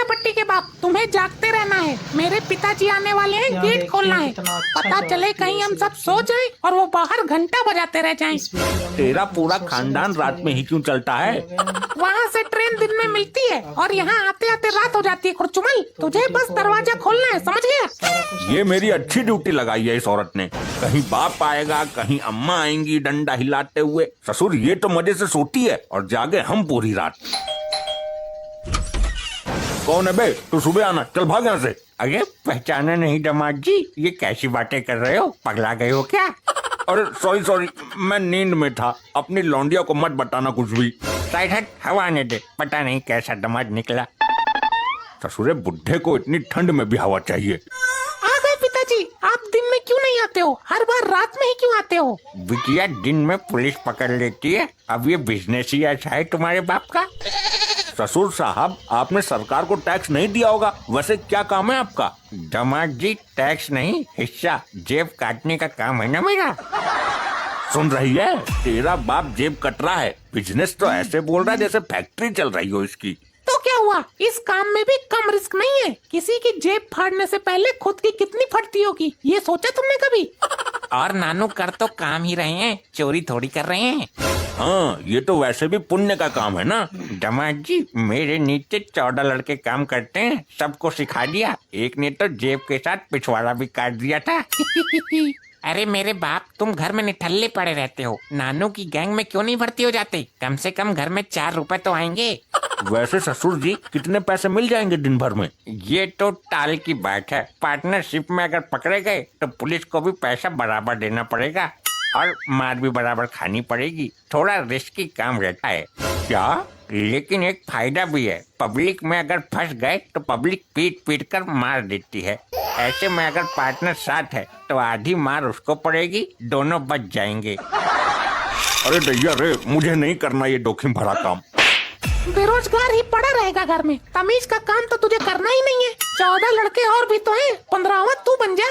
लपट्टी के बाप, तुम्हें जागते रहना है। मेरे पिताजी आने वाले हैं, गेट खोलना है। पता चले कहीं हम सब सो जाएं और वो बाहर घंटा बजाते रह जाएं। तेरा पूरा खानदान रात में ही क्यों चलता है? वहाँ से ट्रेन दिन में मिलती है और यहाँ आते आते रात हो जाती है। खुरचुमल, तुझे बस दरवाजा खोलना है, समझ गया? ये मेरी अच्छी ड्यूटी लगाई है इस औरत ने। कहीं बाप आएगा, कहीं अम्मा आएंगी डंडा हिलाते हुए। ससुर ये तो मजे से सोती है और जागे हम पूरी रात। कौन है बे? तू सुबह आना, चल भाग यहाँ से। अरे पहचाना नहीं दामाद जी, ये कैसी बातें कर रहे हो? पगला गए हो क्या? अरे सॉरी, मैं नींद में था। अपनी लौंडिया को मत बताना कुछ भी। साइड हट, हवा आने दे। पता नहीं कैसा दामाद निकला। ससुरे बुढ़े को इतनी ठंड में भी हवा चाहिए। आ गए पिताजी। आप दिन में क्यों नहीं आते हो? हर बार रात में ही क्यों आते हो? बिटिया दिन में पुलिस पकड़ लेती है। अब ये बिजनेस ही ऐसा है तुम्हारे बाप का। ससुर साहब, आपने सरकार को टैक्स नहीं दिया होगा। वैसे क्या काम है आपका? दामाद जी, टैक्स नहीं, हिस्सा जेब काटने का काम है ना मेरा। सुन रही है? तेरा बाप जेब कट रहा है। बिजनेस तो ऐसे बोल रहा है जैसे फैक्ट्री चल रही हो इसकी। तो क्या हुआ? इस काम में भी कम रिस्क नहीं है। किसी की जेब फाड़ने से पहले खुद की कितनी फटती होगी, ये सोचा तुमने कभी? और नानू कर तो काम ही रहे हैं, चोरी थोड़ी कर रहे हैं। हाँ, ये तो वैसे भी पुण्य का काम है ना। दामाद जी, मेरे नीचे 14 लड़के काम करते हैं, सबको सिखा दिया। एक ने तो जेब के साथ पिछवाड़ा भी काट दिया था। अरे मेरे बाप, तुम घर में निठल्ले पड़े रहते हो। नानू की गैंग में क्यों नहीं भर्ती हो जाते? कम से कम घर में 4 रुपए तो आएंगे। वैसे ससुर जी, कितने पैसे मिल जाएंगे दिन भर में? ये तो टाल की बात है। पार्टनरशिप में अगर पकड़े गए तो पुलिस को भी पैसा बराबर देना पड़ेगा और मार भी बराबर खानी पड़ेगी। थोड़ा रिस्की काम रहता है। क्या? लेकिन एक फायदा भी है। पब्लिक में अगर फंस गए तो पब्लिक पीट पीट कर मार देती है। ऐसे में अगर पार्टनर साथ है तो आधी मार उसको पड़ेगी, दोनों बच जाएंगे। अरे दैया रे, मुझे नहीं करना ये जोखिम भरा काम। बेरोजगार ही पड़ा रहेगा घर में। तमीज का काम तो तुझे करना ही नहीं है। 14 लड़के और भी तो हैं, 15वां तू बन जा।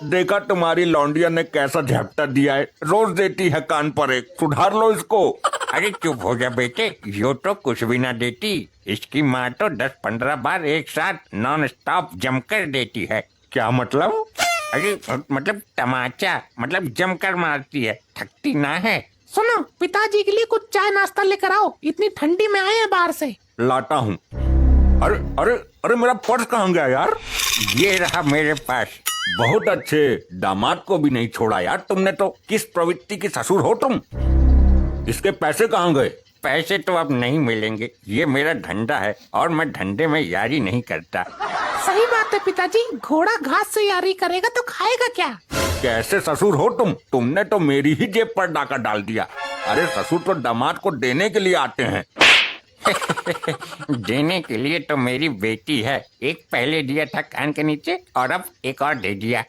देखा तुम्हारी लौंडिया ने कैसा झपटा दिया है। रोज देती है कान पर एक। सुधार लो इसको। अरे चुप हो जा बेटे, यो तो कुछ भी ना देती। इसकी माँ तो 10-15 बार एक साथ नॉन स्टॉप जमकर देती है। क्या मतलब? अरे मतलब तमाचा, मतलब जमकर मारती है, थकती ना है। सुनो, पिताजी के लिए कुछ चाय नाश्ता लेकर आओ। इतनी ठंडी में आए हैं बाहर से। लाता हूँ। अरे अरे अरे, मेरा पर्स कहाँ गया यार? ये रहा मेरे पास। बहुत अच्छे, दामाद को भी नहीं छोड़ा यार तुमने तो। किस प्रवृत्ति की ससुर हो तुम? इसके पैसे कहाँ गए? पैसे तो अब नहीं मिलेंगे। ये मेरा धंधा है और मैं धंधे में यारी नहीं करता। सही बात है पिताजी। घोड़ा घास से यारी करेगा तो खाएगा क्या? कैसे ससुर हो तुम? तुमने तो मेरी ही जेब पर डाका डाल दिया। अरे ससुर तो दामाद को देने के लिए आते हैं। देने के लिए तो मेरी बेटी है। एक पहले दिया था कान के नीचे और अब एक और दे दिया।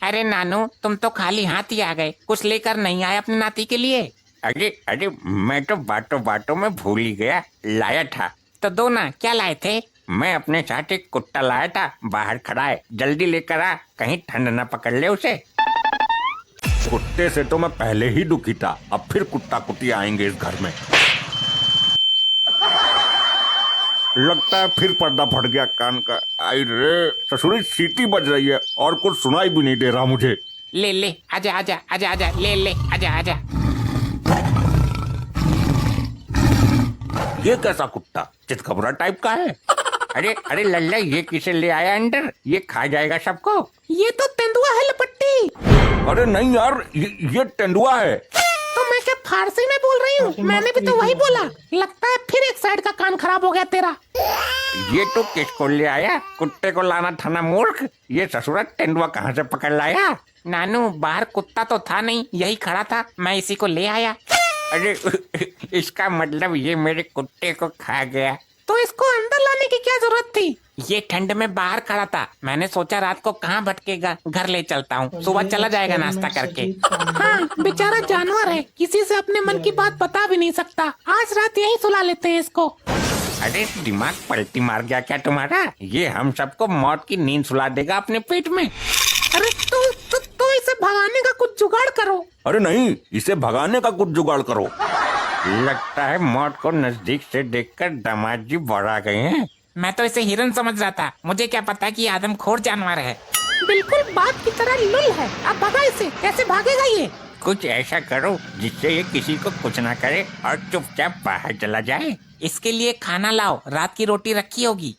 अरे नानू, तुम तो खाली हाथ ही आ गए, कुछ लेकर नहीं आए अपने नाती के लिए? अरे अरे, मैं तो बातों बातों में भूल ही गया। लाया था तो दो ना। क्या लाए थे? मैं अपने साथ एक कुत्ता लाया था, बाहर खड़ा है, जल्दी लेकर आ, कहीं ठंड न पकड़ ले उसे। कुत्ते से तो मैं पहले ही दुखी था, अब फिर कुत्ता कुत्ती आएंगे इस घर में। लगता है फिर पर्दा फट गया कान का। आई रे, ससुरी सीटी बज रही है और कुछ सुनाई भी नहीं दे रहा मुझे। ले ले, आजा आजा आजा आजा, ले ले, आजा आजा। ये कैसा कुत्ता? चितकबरा टाइप का है। अरे अरे लल्ला, ये किसे ले आया अंदर? ये खा जाएगा सबको। ये तो तेंदुआ है लपट्टी। अरे नहीं यार, ये तेंदुआ है। तो मैं क्या फारसी में बोल रही हूँ? मैंने भी तो वही बोला। लगता है फिर एक साइड का कान खराब हो गया तेरा। ये तो किसको ले आया? कुत्ते को लाना था ना मूर्ख। ये ससुरा तेंदुआ कहाँ से पकड़ लाया? नानू, बाहर कुत्ता तो था नहीं, यही खड़ा था, मैं इसी को ले आया। अरे इसका मतलब ये मेरे कुत्ते को खा गया। तो इसको अंदर लाने की क्या जरूरत थी? ये ठंड में बाहर खड़ा था, मैंने सोचा रात को कहाँ भटकेगा, घर ले चलता हूँ, सुबह चला जाएगा नाश्ता करके। हाँ, बेचारा जानवर है, किसी से अपने मन की बात बता भी नहीं सकता। आज रात यहीं सुला लेते हैं इसको। अरे दिमाग पलटी मार गया क्या तुम्हारा? ये हम सबको मौत की नींद सुला देगा अपने पेट में। अरे तो इसे भगाने का कुछ जुगाड़ करो। अरे नहीं, इसे भगाने का कुछ जुगाड़ करो। लगता है मौत को नजदीक से देखकर दामाद जी बड़ा गए हैं। मैं तो इसे हिरन समझ रहा था, मुझे क्या पता कि आदमखोर जानवर है। बिल्कुल बाप की तरह लुल है। अब भगा इसे, कैसे भागेगा ये? कुछ ऐसा करो जिससे ये किसी को कुछ ना करे और चुपचाप बाहर चला जाए। इसके लिए खाना लाओ, रात की रोटी रखी होगी।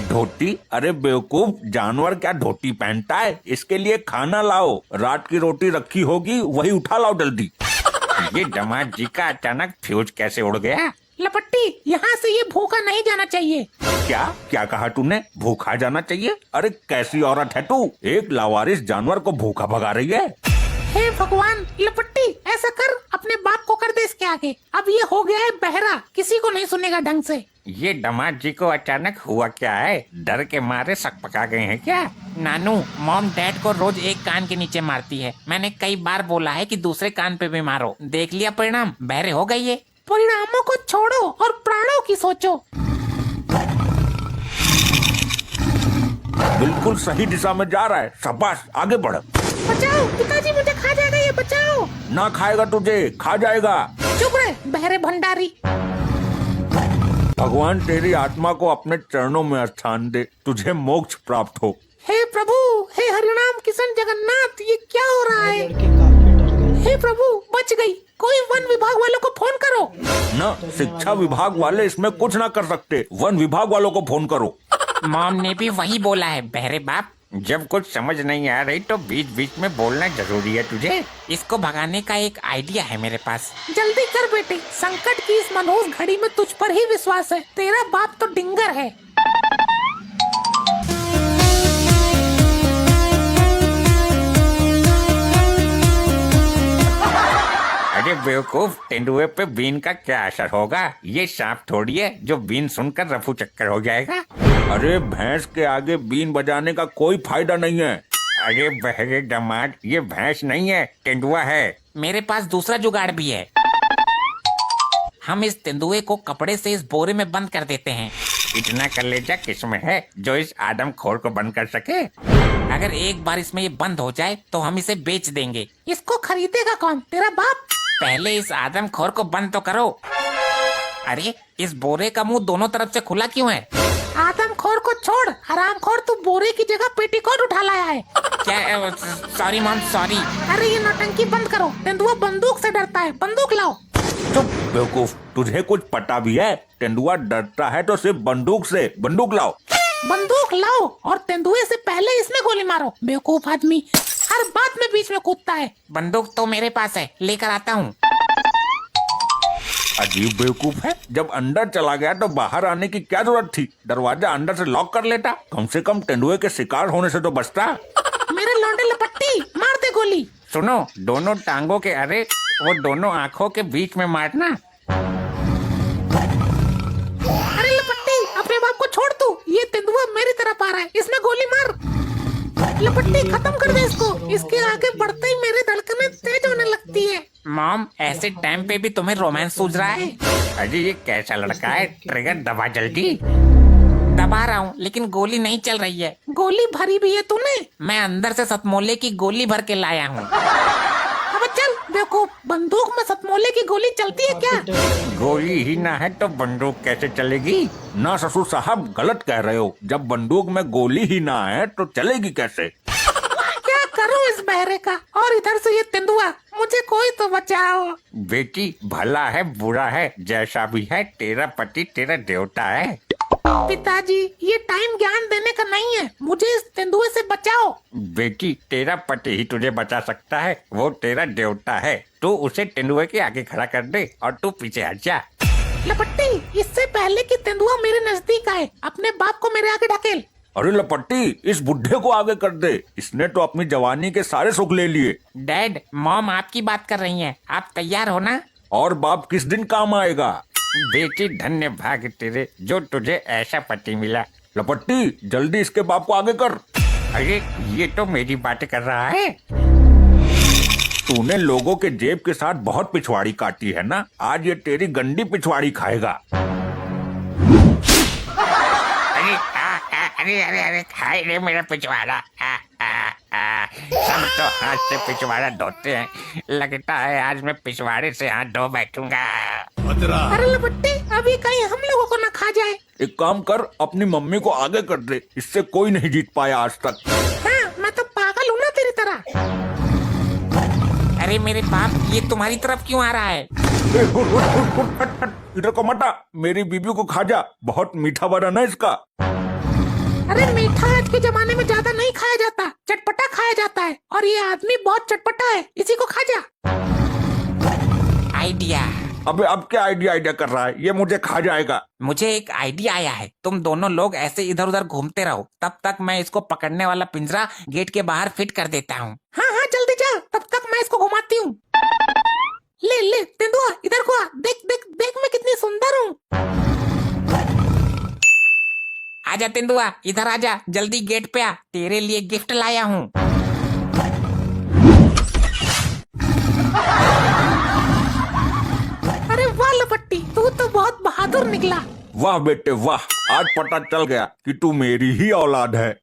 धोती? अरे बेवकूफ, जानवर क्या धोती पहनता है? इसके लिए खाना लाओ, रात की रोटी रखी होगी, वही उठा लाओ जल्दी। ये दामाद जी का अचानक फ्यूज कैसे उड़ गया? लपट्टी, यहाँ से ये भूखा नहीं जाना चाहिए। क्या क्या कहा तूने? भूखा जाना चाहिए? अरे कैसी औरत है तू, एक लावारिस जानवर को भूखा भगा रही है। हे भगवान, लपट्टी ऐसा कर, अपने बाप को कर दे इसके आगे। अब ये हो गया है बहरा, किसी को नहीं सुनेगा ढंग से। ये दामाद जी को अचानक हुआ क्या है? डर के मारे सकपका गए हैं क्या? नानू, मॉम डैड को रोज एक कान के नीचे मारती है। मैंने कई बार बोला है कि दूसरे कान पे भी मारो। देख लिया परिणाम, बहरे हो गई है। परिणामों को छोड़ो और प्राणों की सोचो। बिल्कुल सही दिशा में जा रहा है, शाबाश, आगे बढ़। बचाओ पिताजी, मुझे खा जाएगा ये, बचाओ। ना खाएगा तुझे, खा जाएगा। चुप रहे बहरे भंडारी। भगवान तेरी आत्मा को अपने चरणों में स्थान दे, तुझे मोक्ष प्राप्त हो। हे प्रभु, हे हरिनाम किशन जगन्नाथ, ये क्या हो रहा है? हे प्रभु, बच गई। कोई वन विभाग वालों को फोन करो। ना, शिक्षा विभाग वाले इसमें कुछ ना कर सकते, वन विभाग वालों को फोन करो। मॉम ने भी वही बोला है बहरे बाप। जब कुछ समझ नहीं आ रही तो बीच बीच में बोलना जरूरी है तुझे। इसको भगाने का एक आइडिया है मेरे पास। जल्दी कर बेटे, संकट की इस मनहूस घड़ी में तुझ पर ही विश्वास है। तेरा बाप तो डिंगर है। अरे बेवकूफ, तेंदुए पे बीन का क्या असर होगा? ये सांप थोड़ी है जो बीन सुनकर रफू चक्कर हो जाएगा। अरे भैंस के आगे बीन बजाने का कोई फायदा नहीं है। अरे बहरे दामाद, ये भैंस नहीं है, तेंदुआ है। मेरे पास दूसरा जुगाड़ भी है। हम इस तेंदुए को कपड़े से इस बोरे में बंद कर देते हैं। इतना कलेजा किसमें है जो इस आदमखोर को बंद कर सके? अगर एक बार इसमें ये बंद हो जाए तो हम इसे बेच देंगे। इसको खरीदेगा कौन? तेरा बाप। पहले इस आदमखोर को बंद तो करो। अरे इस बोरे का मुंह दोनों तरफ से खुला क्यों है? आदमखोर को छोड़, हरामखोर, तू बोरे की जगह पेटीकोट उठा लाया है। क्या? Sorry mom, sorry. अरे ये नौटंकी बंद करो, तेंदुआ बंदूक से डरता है, बंदूक लाओ। चुप बेवकूफ, तुझे कुछ पता भी है? तेंदुआ डरता है तो सिर्फ बंदूक से, बंदूक लाओ। बंदूक लाओ और तेंदुए से पहले इसमें गोली मारो। बेवकूफ आदमी हर बात में बीच में कूदता है। बंदूक तो मेरे पास है, लेकर आता हूँ। अजीब बेवकूफ है, जब अंदर चला गया तो बाहर आने की क्या जरूरत थी? दरवाजा अंदर से लॉक कर लेता, कम से कम तेंदुए के शिकार होने से तो बचता। मेरे लौंडे लपट्टी, मार दे गोली। सुनो, दोनों टांगों के, अरे वो दोनों आँखों के बीच में मारना। अरे लपट्टी, अपने बाप को छोड़ तू, ये तेंदुआ मेरी तरफ आ रहा है, इसमें गोली मार। लपट्टी खत्म कर दे इसको, इसके आगे बढ़ते ही मेरी धड़कनें तेज होने लगती है। मॉम, ऐसे टाइम पे भी तुम्हें रोमांस सूझ रहा है? अरे ये कैसा लड़का है? ट्रिगर दबा जल्दी। दबा रहा हूँ लेकिन गोली नहीं चल रही है। गोली भरी भी है तूने? मैं अंदर से सतमोले की गोली भर के लाया हूँ। अब चल बेवकूफ, बंदूक में सतमोले की गोली चलती है क्या? गोली ही ना है तो बंदूक कैसे चलेगी? ना ससुर साहब, गलत कह रहे हो। जब बंदूक में गोली ही ना है तो चलेगी कैसे? क्या करूं इस बहरे का, और इधर से ये तेंदुआ, मुझे कोई तो बचाओ। बेटी, भला है बुरा है, जैसा भी है तेरा पति तेरा देवता है। पिताजी, ये टाइम ज्ञान देने का नहीं है, मुझे इस तेंदुए से बचाओ। बेटी, तेरा पति ही तुझे बचा सकता है, वो तेरा देवता है। तू उसे तेंदुए के आगे खड़ा कर दे और तू पीछे हट जा। लपट्टी, इससे पहले कि तेंदुआ मेरे नजदीक आए, अपने बाप को मेरे आगे ढकेल। अरे लपट्टी, इस बुढ़े को आगे कर दे, इसने तो अपनी जवानी के सारे सुख ले लिए। डैड, मॉम आपकी बात कर रही हैं, आप तैयार हो ना? और बाप किस दिन काम आएगा? बेटी, धन्य भाग तेरे जो तुझे ऐसा पति मिला। लपट्टी, जल्दी इसके बाप को आगे कर। अरे ये तो मेरी बातें कर रहा है। तूने लोगों के जेब के साथ बहुत पिछवाड़ी काटी है ना, आज ये तेरी गंदी पिछवाड़ी खाएगा। अरे अरे अरे, खाए रे मेरा पिछवाड़ा। सब तो हाथ से पिछवाड़ा धोते हैं, लगता है आज मैं पिछवाड़े से हाथ धो बैठूंगा। अरे लपट्टी, अभी कहीं हम लोगों को ना खा जाए। एक काम कर, अपनी मम्मी को आगे कर दे, इससे कोई नहीं जीत पाया आज तक। हाँ, मैं तो पागल हूँ ना तेरी तरह। अरे मेरे बाप, ये तुम्हारी तरफ क्यों आ रहा है? ए, हुट, हुट, हुट, हुट, हट, हट, इधर को मटा, मेरी बीबी को खा जा, बहुत मीठा बना ना इसका। अरे मीठा आज के जमाने में ज्यादा नहीं खाया जाता, चटपटा खाया जाता है, और ये आदमी बहुत चटपटा है, इसी को खा जा। आइडिया। अबे अब क्या आइडिया कर रहा है, ये मुझे खा जाएगा। मुझे एक आइडिया आया है, तुम दोनों लोग ऐसे इधर उधर घूमते रहो, तब तक मैं इसको पकड़ने वाला पिंजरा गेट के बाहर फिट कर देता हूँ। हाँ हाँ जल्दी जा, तब तक मैं इसको घुमाती हूँ। ले ले तेंदुआ, इधर को आ, देख देख देख मैं कितनी सुंदर हूँ। आजा तेंदुआ, इधर आजा, जल्दी गेट पे आ, तेरे लिए गिफ्ट लाया हूँ। अरे वाह लपट्टी, तू तो बहुत बहादुर निकला। वाह बेटे वाह, आज पता चल गया कि तू मेरी ही औलाद है।